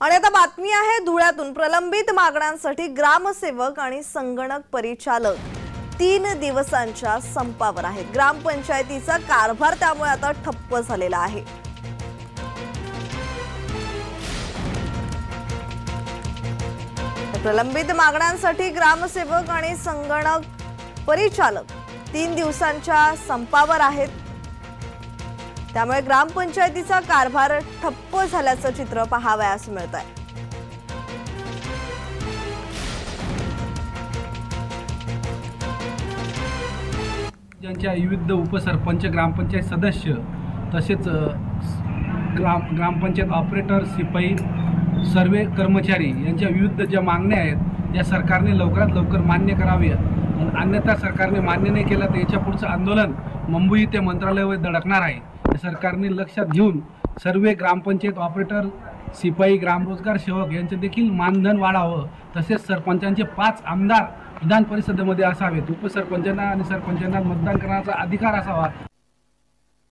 आणि आता बातमी आहे धुळ्यातून प्रलंबित मागण्यांसाठी ग्रामसेवक आणि संगणक परिचालक 3 दिवसांच्या संपावर आहेत। ग्रामपंचायतीचा कारभार त्यामुळे आता ठप्प झालेला आहे। प्रलंबित मागण्यांसाठी ग्रामसेवक आणि संगणक परिचालक 3 दिवसांच्या संपावर आहेत। त्यामुळे ग्रामपंचायतीचा कारभार ठप्प झाल्याचं चित्र पाहावयास मिळत आहे। ज्यांच्या विविध उपसरपंच ग्रामपंचायत सदस्य तसेच ग्रामपंचायत ऑपरेटर सिपाई सर्वे कर्मचारी यांच्या विविध ज्या मागण्या आहेत या सरकारने लवकरात लवकर मान्य करावी, अन्यथा सरकारने मान्य नाही केलं तर याच्या पुढचं आंदोलन मुंबई ते मंत्रालयावर धडकणार आहे। सरकारने लक्षात घेऊन सर्व ग्रामपंचायत ऑपरेटर सिपाई ग्रामरोजगार सेवक यांचे देखील मानधन वाढावं, तसेच सरपंचांचे 5 आमदार विधान परिषदेमध्ये असावेत, उपसरपंचांना आणि सरपंचांना मतदान करण्याचा अधिकार असावा।